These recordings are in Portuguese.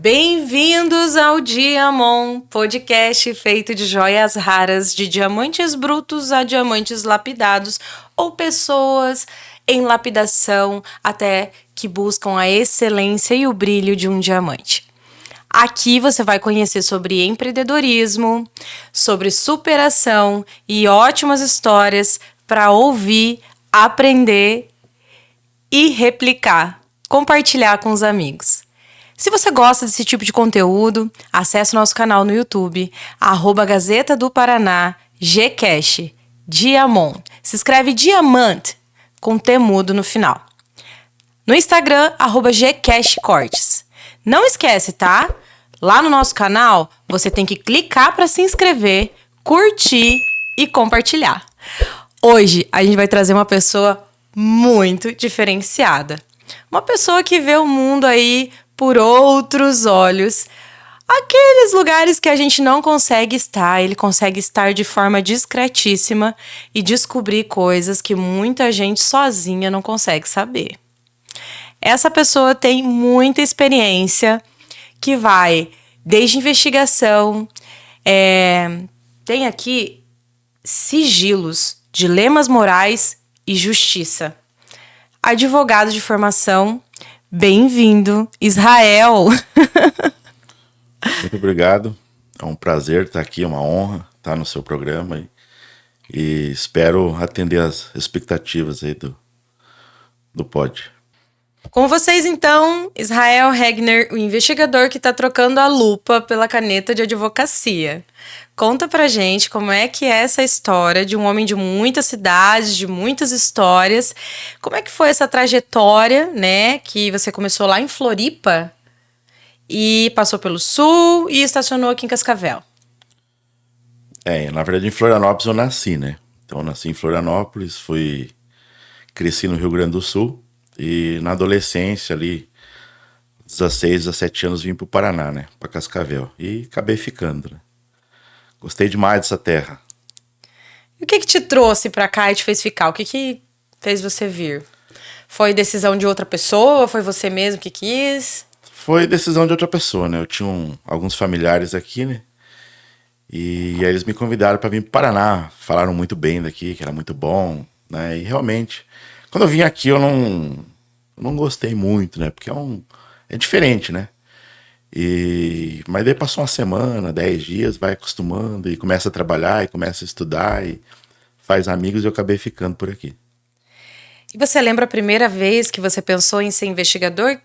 Bem-vindos ao Diamond, podcast feito de joias raras, de diamantes brutos a diamantes lapidados ou pessoas em lapidação até que buscam a excelência e o brilho de um diamante. Aqui você vai conhecer sobre empreendedorismo, sobre superação e ótimas histórias para ouvir, aprender e replicar, compartilhar com os amigos. Se você gosta desse tipo de conteúdo, acesse nosso canal no YouTube, @Gazeta do Paraná, Gcash, Diamond. Se escreve Diamante, com T mudo no final. No Instagram, @GcashCortes. Não esquece, tá? Lá no nosso canal, você tem que clicar para se inscrever, curtir e compartilhar. Hoje, a gente vai trazer uma pessoa muito diferenciada. Uma pessoa que vê o mundo aí por outros olhos. Aqueles lugares que a gente não consegue estar, ele consegue estar de forma discretíssima e descobrir coisas que muita gente sozinha não consegue saber. Essa pessoa tem muita experiência que vai desde investigação, tem aqui sigilos, dilemas morais e justiça. Advogado de formação, bem-vindo, Israel. Muito obrigado, é um prazer estar aqui, é uma honra estar no seu programa e espero atender as expectativas aí do pod. Com vocês, então, Israel Regner, o investigador que está trocando a lupa pela caneta de advocacia. Conta pra gente como é que é essa história de um homem de muitas cidades, de muitas histórias. Como é que foi essa trajetória, né? Que você começou lá em Floripa e passou pelo Sul e estacionou aqui em Cascavel. Na verdade em Florianópolis eu nasci, né? Então eu nasci em Florianópolis, cresci no Rio Grande do Sul e na adolescência ali, 16, 17 anos vim pro Paraná, né? Pra Cascavel e acabei ficando, né? Gostei demais dessa terra. E o que te trouxe pra cá e te fez ficar? O que fez você vir? Foi decisão de outra pessoa? Foi você mesmo que quis? Foi decisão de outra pessoa, né? Eu tinha alguns familiares aqui, né? E aí eles me convidaram para vir pro Paraná. Falaram muito bem daqui, que era muito bom, né? E realmente, quando eu vim aqui eu não gostei muito, né? Porque é diferente, né? Mas daí passou uma semana, 10 dias, vai acostumando e começa a trabalhar e começa a estudar e faz amigos e eu acabei ficando por aqui. E você lembra a primeira vez que você pensou em ser investigador?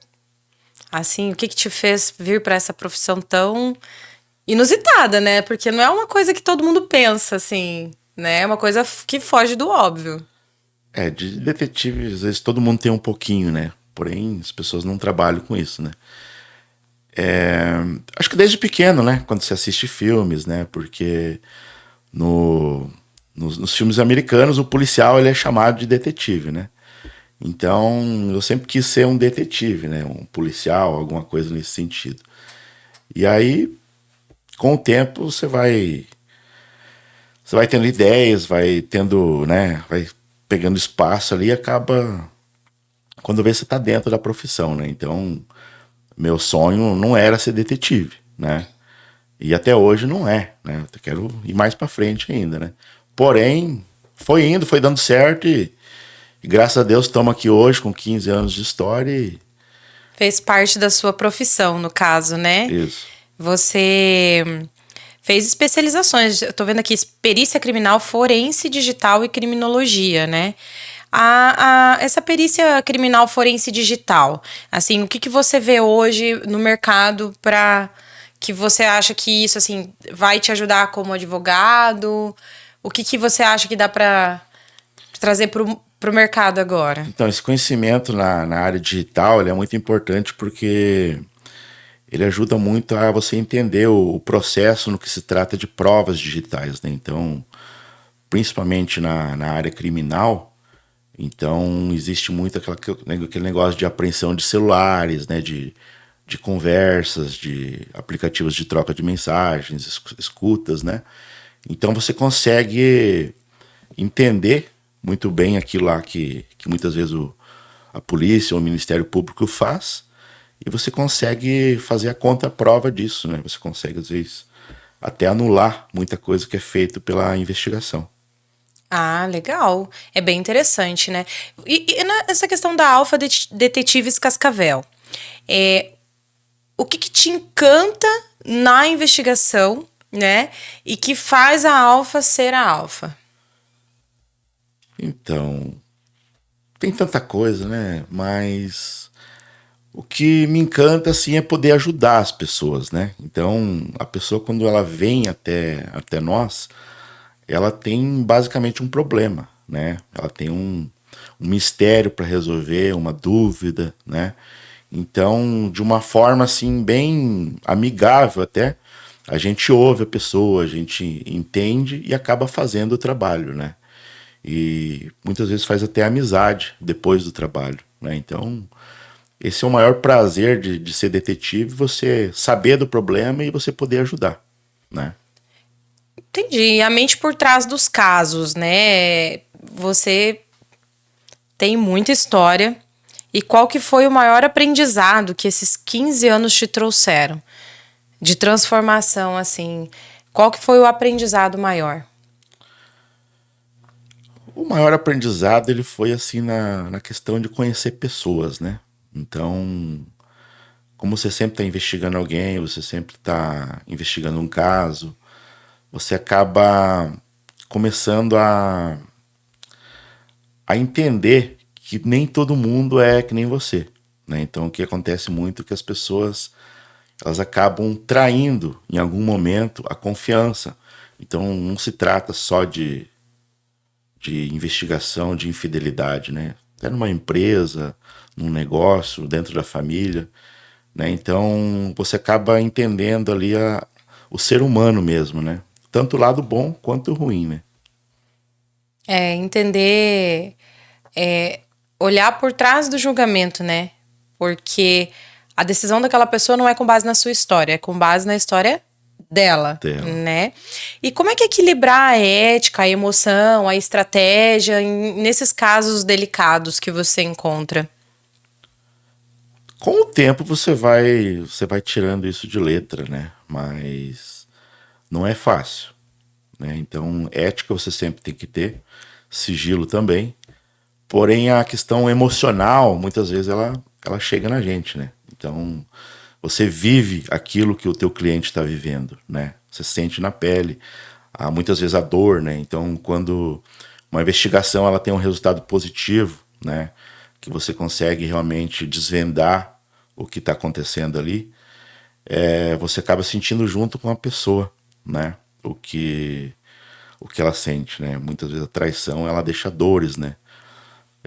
Assim, o que te fez vir para essa profissão tão inusitada, né? Porque não é uma coisa que todo mundo pensa, assim, né? É uma coisa que foge do óbvio. De detetive, às vezes todo mundo tem um pouquinho, né? Porém, as pessoas não trabalham com isso, né? Acho que desde pequeno, né? Quando você assiste filmes, né? Porque nos filmes americanos o policial ele é chamado de detetive, né? Então eu sempre quis ser um detetive, né? Um policial, alguma coisa nesse sentido. E aí, com o tempo, você vai tendo ideias, vai tendo, né? Vai pegando espaço ali e acaba... Quando vê, você tá dentro da profissão, né? Então... Meu sonho não era ser detetive, né? E até hoje não é, né? Eu quero ir mais pra frente ainda, né? Porém, foi dando certo e graças a Deus estamos aqui hoje com 15 anos de história e... Fez parte da sua profissão, no caso, né? Isso. Você fez especializações, eu tô vendo aqui, perícia criminal, forense digital e criminologia, né? Essa perícia criminal forense digital, assim, o que você vê hoje no mercado para que você acha que isso, assim, vai te ajudar como advogado? O que você acha que dá para trazer pro mercado agora? Então, esse conhecimento na área digital ele é muito importante porque ele ajuda muito a você entender o processo no que se trata de provas digitais, né? Então, principalmente na área criminal, então existe muito aquele negócio de apreensão de celulares, né? De conversas, de aplicativos de troca de mensagens, escutas, né? Então você consegue entender muito bem aquilo lá que muitas vezes a polícia ou o Ministério Público faz e você consegue fazer a contraprova disso, né? Você consegue, às vezes, até anular muita coisa que é feita pela investigação. Ah, legal. É bem interessante, né? Nessa questão da Alfa Detetives Cascavel, é, o que te encanta na investigação, né? E que faz a Alfa ser a Alfa? Então, tem tanta coisa, né? Mas o que me encanta, assim, é poder ajudar as pessoas, né? Então, a pessoa, quando ela vem até nós, ela tem basicamente um problema, né? Ela tem um mistério para resolver, uma dúvida, né? Então, de uma forma assim bem amigável até, a gente ouve a pessoa, a gente entende e acaba fazendo o trabalho, né? E muitas vezes faz até amizade depois do trabalho, né? Então, esse é o maior prazer de ser detetive, você saber do problema e você poder ajudar, né? Entendi. A mente por trás dos casos, né? Você tem muita história. E qual que foi o maior aprendizado que esses 15 anos te trouxeram? De transformação, assim. Qual que foi o aprendizado maior? O maior aprendizado ele foi assim na questão de conhecer pessoas, né? Então, como você sempre está investigando alguém, você sempre está investigando um caso, você acaba começando a entender que nem todo mundo é que nem você, né? Então, o que acontece muito é que as pessoas elas acabam traindo em algum momento a confiança. Então, não se trata só de investigação de infidelidade, né? Até numa empresa, num negócio, dentro da família, né? Então você acaba entendendo ali o ser humano mesmo, né? Tanto o lado bom quanto o ruim, né? É entender, é, olhar por trás do julgamento, né? Porque a decisão daquela pessoa não é com base na sua história, é com base na história dela, Dela. né? E como é que equilibrar a ética, a emoção, a estratégia nesses casos delicados que você encontra? Com o tempo você vai tirando isso de letra, né? Mas não é fácil, né? Então, ética você sempre tem que ter, sigilo também. Porém, a questão emocional, muitas vezes ela chega na gente, né? Então, você vive aquilo que o teu cliente está vivendo, né? Você sente na pele, muitas vezes a dor, né? Então, quando uma investigação ela tem um resultado positivo, né? Que você consegue realmente desvendar o que está acontecendo ali, você acaba sentindo junto com a pessoa, né? O que ela sente, né? Muitas vezes a traição ela deixa dores, né?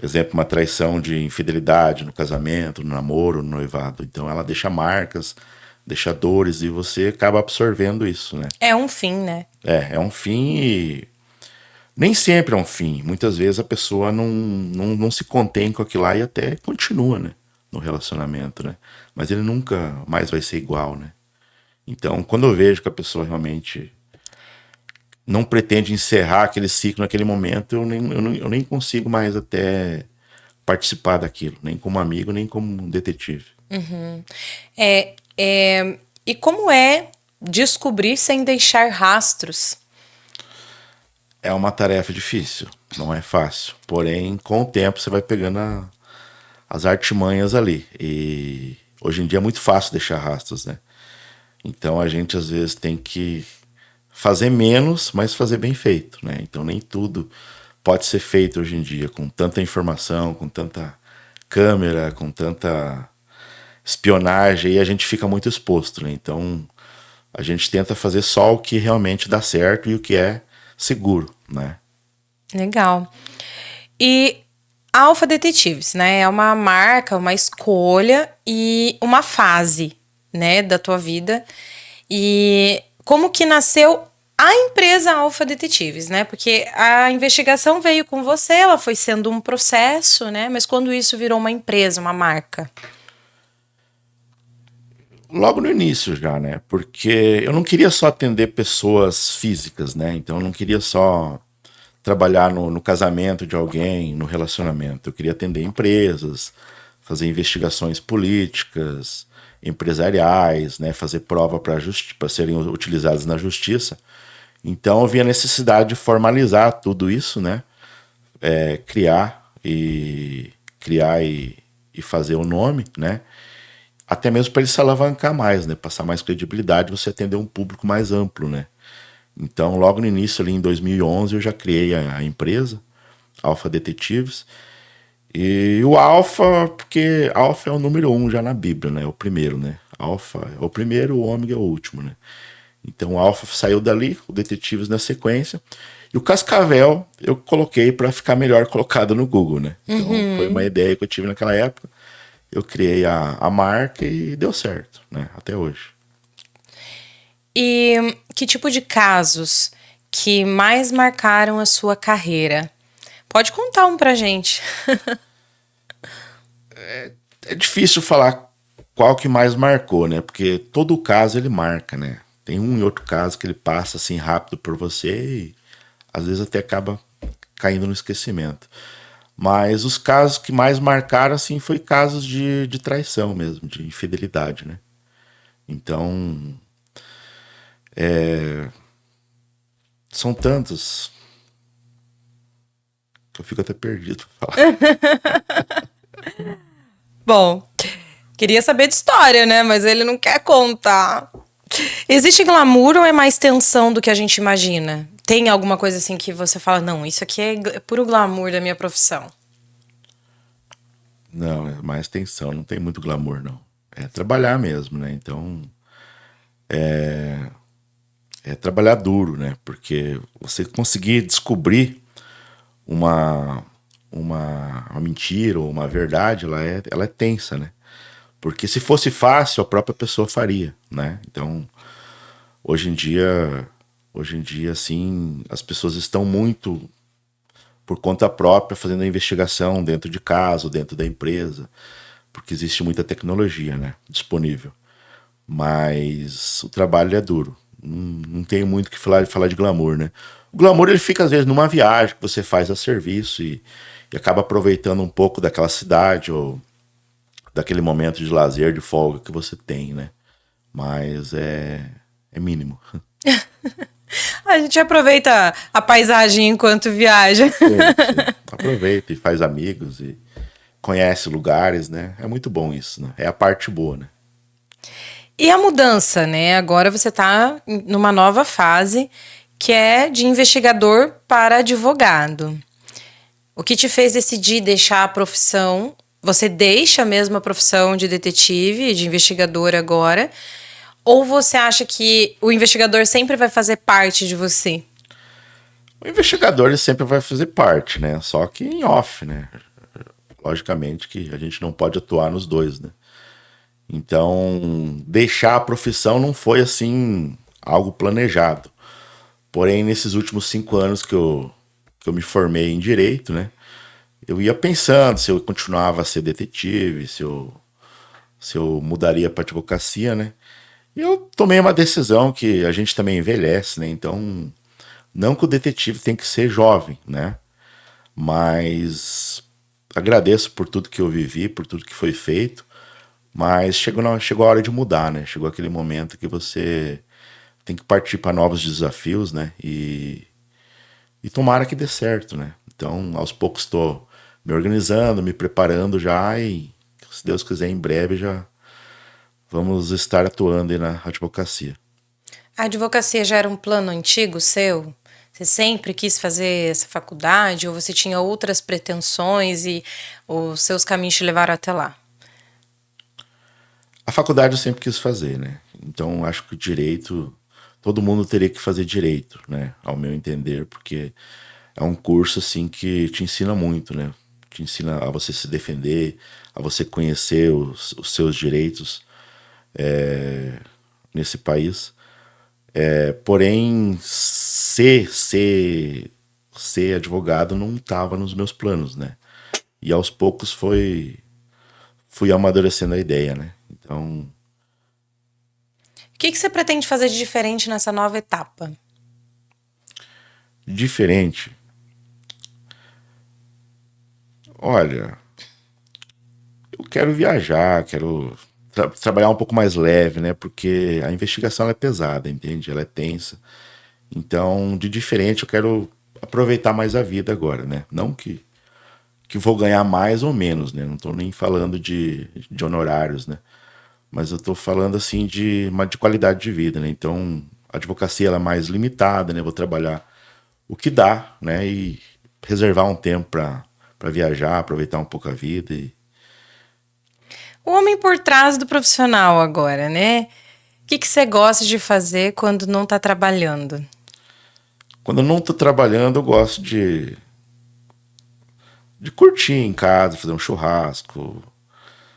Exemplo, uma traição de infidelidade no casamento, no namoro, no noivado. Então ela deixa marcas, deixa dores e você acaba absorvendo isso, né? É um fim, né? É um fim e nem sempre é um fim. Muitas vezes a pessoa não se contém com aquilo lá e até continua, né? No relacionamento, né? Mas ele nunca mais vai ser igual, né? Então, quando eu vejo que a pessoa realmente não pretende encerrar aquele ciclo naquele momento, eu nem consigo mais até participar daquilo, nem como amigo, nem como detetive. E como é descobrir sem deixar rastros? É uma tarefa difícil, não é fácil. Porém, com o tempo você vai pegando as artimanhas ali. E hoje em dia é muito fácil deixar rastros, né? Então a gente às vezes tem que fazer menos, mas fazer bem feito, né? Então nem tudo pode ser feito hoje em dia com tanta informação, com tanta câmera, com tanta espionagem, e a gente fica muito exposto, né? Então a gente tenta fazer só o que realmente dá certo e o que é seguro, né? Legal. E a Alpha Detetives, né? É uma marca, uma escolha e uma fase, né, da tua vida. E como que nasceu a empresa Alpha Detetives, né? Porque a investigação veio com você, ela foi sendo um processo, né? Mas quando isso virou uma empresa, uma marca. Logo no início já, né? Porque eu não queria só atender pessoas físicas, né? Então eu não queria só trabalhar no casamento de alguém, no relacionamento. Eu queria atender empresas, fazer investigações políticas, empresariais, né, fazer prova para serem utilizadas na justiça. Então eu vi a necessidade de formalizar tudo isso, né, criar e fazer o nome, né, até mesmo para ele se alavancar mais, né, passar mais credibilidade, você atender um público mais amplo, né. Então, logo no início, ali em 2011, eu já criei a empresa, Alpha Detetives. E o Alpha, porque Alpha é o número 1 já na Bíblia, né? É o primeiro, né? Alpha é o primeiro, o Ômega é o último, né? Então o Alpha saiu dali, o Detetives na sequência. E o Cascavel eu coloquei para ficar melhor colocado no Google, né? Então foi uma ideia que eu tive naquela época. Eu criei a marca e deu certo, né? Até hoje. E que tipo de casos que mais marcaram a sua carreira? Pode contar um pra gente. É difícil falar qual que mais marcou, né? Porque todo caso ele marca, né? Tem um e outro caso que ele passa assim rápido por você e às vezes até acaba caindo no esquecimento. Mas os casos que mais marcaram assim foi casos de traição mesmo, de infidelidade, né? Então, são tantos que eu fico até perdido pra falar. Bom, queria saber de história, né? Mas ele não quer contar. Existe glamour ou é mais tensão do que a gente imagina? Tem alguma coisa assim que você fala, não, isso aqui é puro glamour da minha profissão? Não, é mais tensão, não tem muito glamour, não. É trabalhar mesmo, né? Então, é trabalhar duro, né? Porque você conseguir descobrir uma, uma mentira ou uma verdade, ela é tensa, né? Porque se fosse fácil, a própria pessoa faria, né? Então, hoje em dia, assim, as pessoas estão muito por conta própria fazendo a investigação dentro de casa, dentro da empresa, porque existe muita tecnologia, né, disponível. Mas o trabalho é duro. Não tem muito o que falar de glamour, né? O glamour ele fica às vezes numa viagem que você faz a serviço e acaba aproveitando um pouco daquela cidade ou daquele momento de lazer, de folga que você tem, né? Mas é mínimo. A gente aproveita a paisagem enquanto viaja. Sim, sim. Aproveita e faz amigos e conhece lugares, né? É muito bom isso, né? É a parte boa, né? E a mudança, né? Agora você está numa nova fase que é de investigador para advogado. O que te fez decidir deixar a profissão? Você deixa mesmo a profissão de detetive, de investigador agora? Ou você acha que o investigador sempre vai fazer parte de você? O investigador ele sempre vai fazer parte, né? Só que em off, né? Logicamente que a gente não pode atuar nos dois, né? Então, deixar a profissão não foi assim algo planejado. Porém, nesses últimos 5 anos que eu me formei em direito, né? Eu ia pensando se eu continuava a ser detetive, se eu mudaria para advocacia, né? E eu tomei uma decisão que a gente também envelhece, né? Então, não que o detetive tem que ser jovem, né? Mas agradeço por tudo que eu vivi, por tudo que foi feito. Mas chegou a hora de mudar, né? Chegou aquele momento que você tem que partir para novos desafios, né? E tomara que dê certo, né? Então, aos poucos estou me organizando, me preparando já e, se Deus quiser, em breve já vamos estar atuando aí na advocacia. A advocacia já era um plano antigo seu? Você sempre quis fazer essa faculdade ou você tinha outras pretensões e os seus caminhos te levaram até lá? A faculdade eu sempre quis fazer, né? Então, acho que o direito, todo mundo teria que fazer direito, né? Ao meu entender, porque é um curso assim que te ensina muito, né? Te ensina a você se defender, a você conhecer os seus direitos nesse país. Porém, ser advogado não estava nos meus planos, né? E aos poucos fui amadurecendo a ideia, né? Então, O que você pretende fazer de diferente nessa nova etapa? diferente. Olha, eu quero viajar, quero trabalhar um pouco mais leve, né? Porque a investigação ela é pesada, entende? Ela é tensa. Então, de diferente, eu quero aproveitar mais a vida agora, né? Não que vou ganhar mais ou menos, né? Não tô nem falando de honorários, né? Mas eu tô falando, assim, de qualidade de vida, né? Então, a advocacia ela é mais limitada, né? Vou trabalhar o que dá, né? E reservar um tempo para viajar, aproveitar um pouco a vida. O homem por trás do profissional agora, né? O que você gosta de fazer quando não tá trabalhando? Quando eu não tô trabalhando, eu gosto de curtir em casa, fazer um churrasco,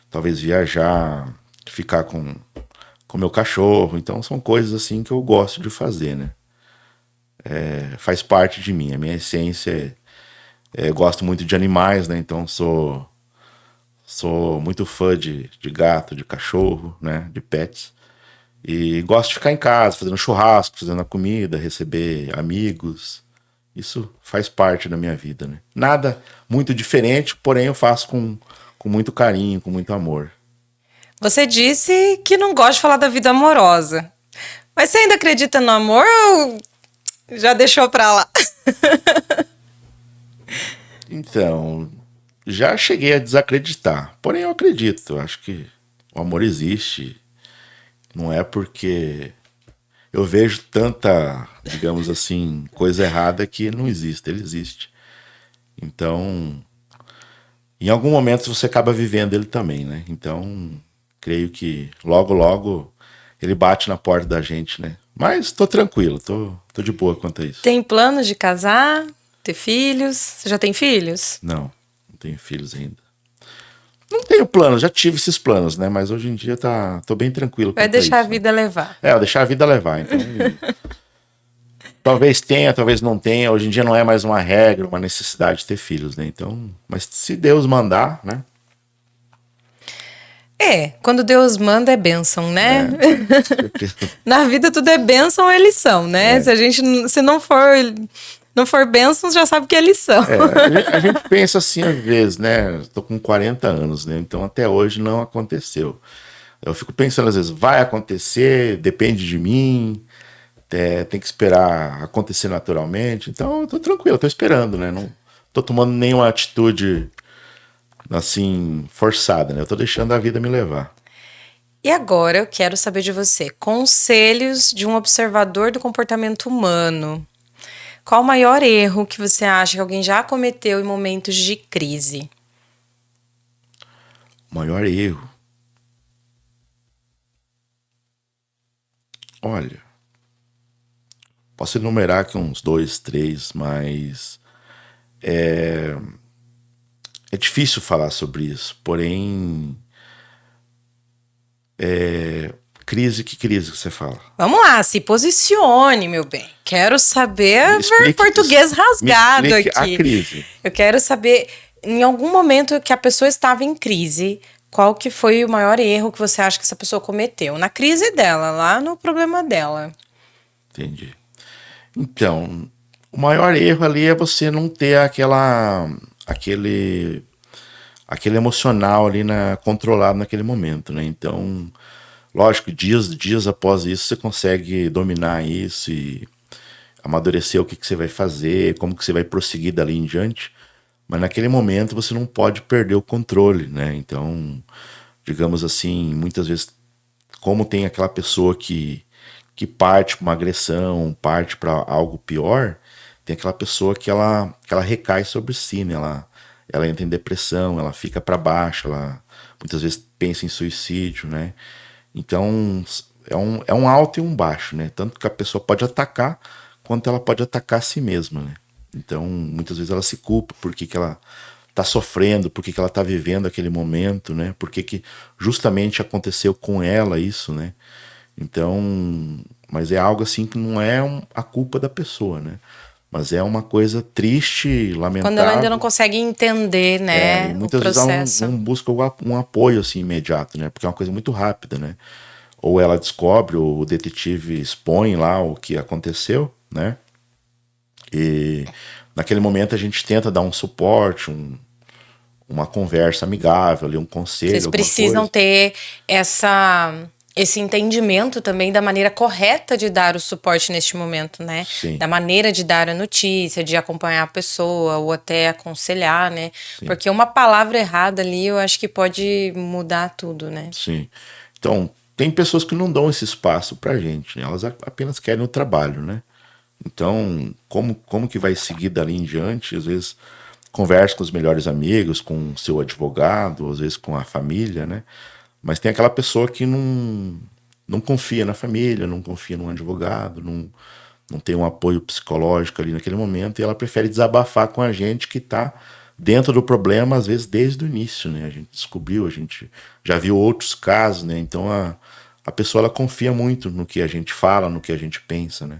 talvez viajar, ficar com meu cachorro. Então são coisas assim que eu gosto de fazer, né? Faz parte de mim. A minha essência eu gosto muito de animais, né? Então sou muito fã de gato, de cachorro, né? De pets. E gosto de ficar em casa, fazendo churrasco, fazendo a comida, receber amigos. Isso faz parte da minha vida, né? Nada muito diferente, porém eu faço com muito carinho, com muito amor. Você disse que não gosta de falar da vida amorosa. Mas você ainda acredita no amor ou já deixou pra lá? Então, já cheguei a desacreditar. Porém, eu acredito. Eu acho que o amor existe. Não é porque eu vejo tanta, digamos assim, coisa errada que não existe. Ele existe. Então, em algum momento você acaba vivendo ele também, né? Então, creio que logo, logo ele bate na porta da gente, né? Mas tô tranquilo, tô de boa quanto a isso. Tem planos de casar? Ter filhos? Você já tem filhos? Não tenho filhos ainda. Não tenho planos, já tive esses planos, né? Mas hoje em dia tô bem tranquilo Vai quanto a deixar a isso, né? vida levar. Eu deixar a vida levar. Então, talvez tenha, talvez não tenha. Hoje em dia não é mais uma regra, uma necessidade de ter filhos, né? Então, mas se Deus mandar, né? Quando Deus manda é bênção, né? Certeza. Na vida tudo é bênção ou é lição, né? Se não for bênção, já sabe que é lição. A gente pensa assim às vezes, né? Tô com 40 anos, né? Então até hoje não aconteceu. Eu fico pensando às vezes, vai acontecer, depende de mim, tem que esperar acontecer naturalmente. Então eu tô tranquilo, tô esperando, né? Não tô tomando nenhuma atitude assim forçada, né? Eu tô deixando a vida me levar. E agora eu quero saber de você, conselhos de um observador do comportamento humano. Qual o maior erro que você acha que alguém já cometeu em momentos de crise? O maior erro. Olha, posso enumerar aqui uns dois, três, mas é difícil falar sobre isso. Porém, crise, que crise que você fala? Vamos lá, se posicione, meu bem. Quero saber português rasgado me explique aqui. a crise. Eu quero saber, em algum momento que a pessoa estava em crise, qual que foi o maior erro que você acha que essa pessoa cometeu? Na crise dela, lá no problema dela. Entendi. Então, o maior erro ali é você não ter aquele emocional ali controlado naquele momento, né? Então, lógico, dias após isso você consegue dominar isso e amadurecer o que você vai fazer, como que você vai prosseguir dali em diante. Mas naquele momento você não pode perder o controle, né? Então, digamos assim, muitas vezes, como tem aquela pessoa que parte para uma agressão, parte para algo pior, tem aquela pessoa que ela recai sobre si, né? Ela entra em depressão, ela fica para baixo, ela muitas vezes pensa em suicídio, né? Então é um alto e um baixo, né? Tanto que a pessoa pode atacar, quanto ela pode atacar a si mesma, né? Então muitas vezes ela se culpa porque que ela tá sofrendo, porque que ela tá vivendo aquele momento, né? Porque que justamente aconteceu com ela isso, né? Então, mas é algo assim que não é a culpa da pessoa, né? Mas é uma coisa triste, lamentável. Quando ela ainda não consegue entender, né, E o muitas vezes ela processo. não busca um apoio assim imediato, né? Porque é uma coisa muito rápida, né? Ou ela descobre, ou o detetive expõe lá o que aconteceu, né? E naquele momento a gente tenta dar um suporte, uma conversa amigável, ali, um conselho, Vocês alguma precisam coisa. ter esse entendimento também da maneira correta de dar o suporte neste momento, né? Sim, Da maneira de dar a notícia, de acompanhar a pessoa ou até aconselhar, né? sim, Porque uma palavra errada ali eu acho que pode mudar tudo, né? sim. Então, tem pessoas que não dão esse espaço pra gente, né? Elas apenas querem o trabalho, né? Então, como que vai seguir dali em diante? Às vezes conversa com os melhores amigos, com o seu advogado, às vezes com a família, né? Mas tem aquela pessoa que não confia na família, não confia num advogado, não tem um apoio psicológico ali naquele momento, e ela prefere desabafar com a gente que está dentro do problema, às vezes desde o início, né? A gente descobriu, a gente já viu outros casos, né? Então a pessoa ela confia muito no que a gente fala, no que a gente pensa, né?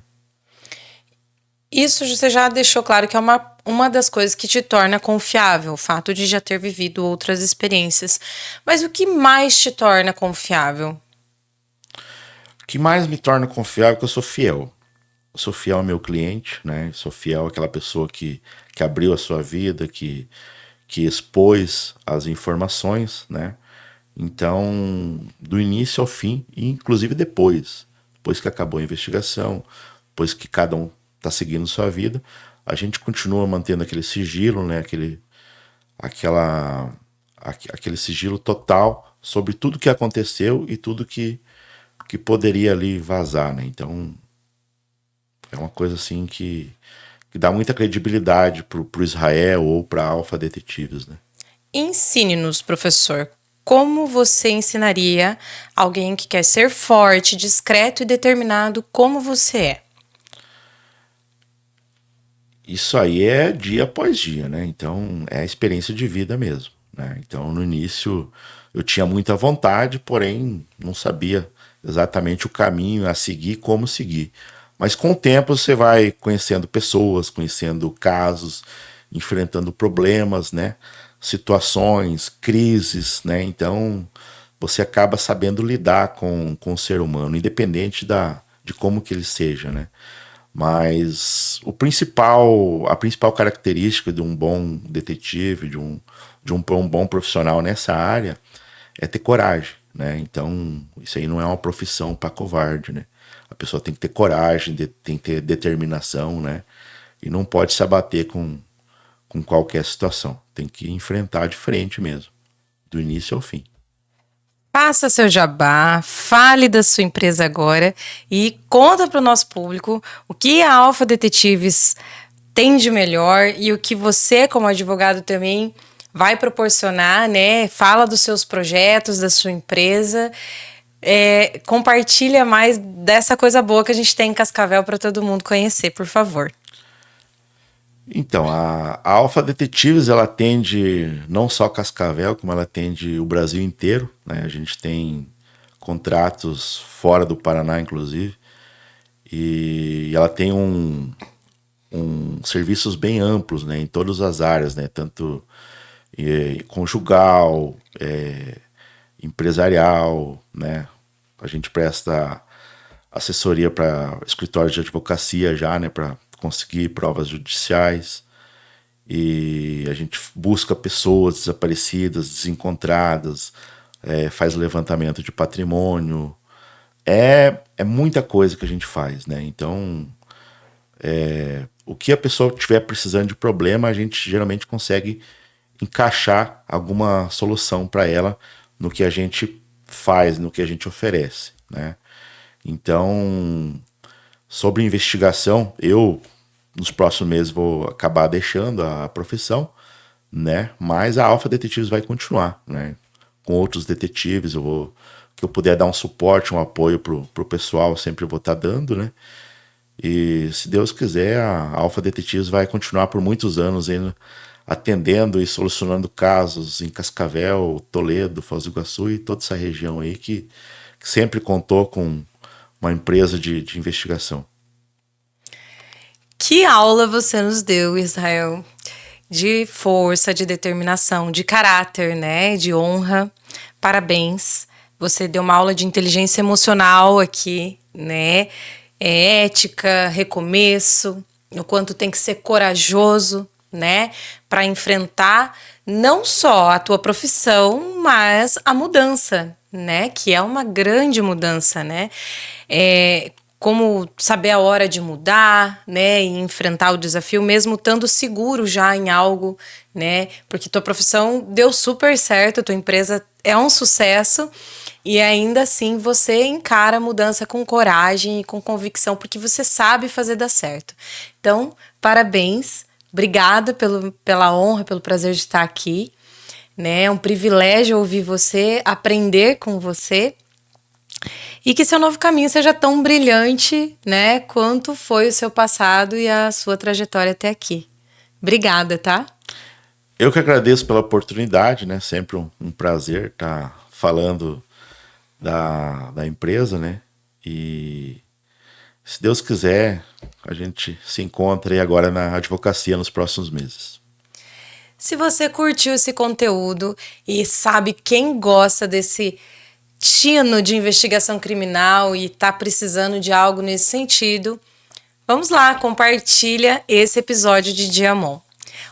Isso você já deixou claro que é uma das coisas que te torna confiável, o fato de já ter vivido outras experiências. Mas o que mais te torna confiável? O que mais me torna confiável é que eu sou fiel. Eu sou fiel ao meu cliente, né? Sou fiel àquela pessoa que abriu a sua vida, que expôs as informações, né? Então, do início ao fim, e inclusive depois que acabou a investigação, depois que cada um está seguindo sua vida, a gente continua mantendo aquele sigilo, né? Aquele sigilo total sobre tudo que aconteceu e tudo que poderia ali vazar, né? Então, é uma coisa assim que dá muita credibilidade pro Israel ou pra Alpha Detetives, né? Ensine-nos, professor, como você ensinaria alguém que quer ser forte, discreto e determinado como você é? Isso aí é dia após dia, né? Então é a experiência de vida mesmo, né? Então no início eu tinha muita vontade, porém não sabia exatamente o caminho a seguir, como seguir. Mas com o tempo você vai conhecendo pessoas, conhecendo casos, enfrentando problemas, né? Situações, crises, né? Então você acaba sabendo lidar com o ser humano, independente de como que ele seja, né? Mas a principal característica de um bom detetive, de um bom profissional nessa área, é ter coragem, né? Então, isso aí não é uma profissão para covarde, né? A pessoa tem que ter coragem, tem que ter determinação, né? E não pode se abater com qualquer situação. Tem que enfrentar de frente mesmo, do início ao fim. Faça seu jabá, fale da sua empresa agora e conta para o nosso público o que a Alpha Detetives tem de melhor e o que você, como advogado, também vai proporcionar, né? Fala dos seus projetos, da sua empresa. Compartilha mais dessa coisa boa que a gente tem em Cascavel para todo mundo conhecer, por favor. Então, a Alpha Detetives, ela atende não só Cascavel, como ela atende o Brasil inteiro, né? A gente tem contratos fora do Paraná, inclusive, e ela tem serviços bem amplos, né? Em todas as áreas, né? Tanto conjugal, empresarial, né? A gente presta assessoria para escritórios de advocacia já, né? Para conseguir provas judiciais. E a gente busca pessoas desaparecidas, desencontradas, faz levantamento de patrimônio. É muita coisa que a gente faz, né? Então, o que a pessoa tiver precisando de problema, a gente geralmente consegue encaixar alguma solução para ela no que a gente faz, no que a gente oferece, né? Então, sobre investigação, eu nos próximos meses vou acabar deixando a profissão, né? Mas a Alpha Detetives vai continuar, né? Com outros detetives, que eu puder dar um suporte, um apoio pro pessoal, eu sempre vou estar dando, né? E se Deus quiser, a Alpha Detetives vai continuar por muitos anos ainda atendendo e solucionando casos em Cascavel, Toledo, Foz do Iguaçu e toda essa região aí que sempre contou com uma empresa de investigação. Que aula você nos deu, Israel? De força, de determinação, de caráter, né? De honra. Parabéns. Você deu uma aula de inteligência emocional aqui, né? Ética, recomeço, o quanto tem que ser corajoso, né? Para enfrentar não só a tua profissão, mas a mudança, né? Que é uma grande mudança, né? Como saber a hora de mudar, né, e enfrentar o desafio, mesmo estando seguro já em algo, né, porque tua profissão deu super certo, tua empresa é um sucesso, e ainda assim você encara a mudança com coragem e com convicção, porque você sabe fazer dar certo. Então, parabéns, obrigada pela honra, pelo prazer de estar aqui, né, é um privilégio ouvir você, aprender com você, e que seu novo caminho seja tão brilhante, né, quanto foi o seu passado e a sua trajetória até aqui. Obrigada, tá? Eu que agradeço pela oportunidade, né? Sempre um prazer estar falando da empresa, né? E se Deus quiser, a gente se encontra aí agora na advocacia nos próximos meses. Se você curtiu esse conteúdo e sabe quem gosta desse tino de investigação criminal e tá precisando de algo nesse sentido, vamos lá, compartilha esse episódio de Diamond.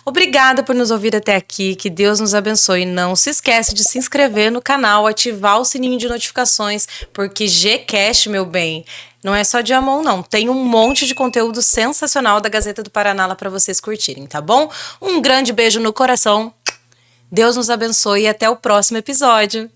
Obrigada por nos ouvir até aqui, que Deus nos abençoe. Não se esquece de se inscrever no canal, ativar o sininho de notificações, porque Gcast, meu bem, não é só Diamond não, tem um monte de conteúdo sensacional da Gazeta do Paraná lá para vocês curtirem, tá bom? Um grande beijo no coração, Deus nos abençoe e até o próximo episódio.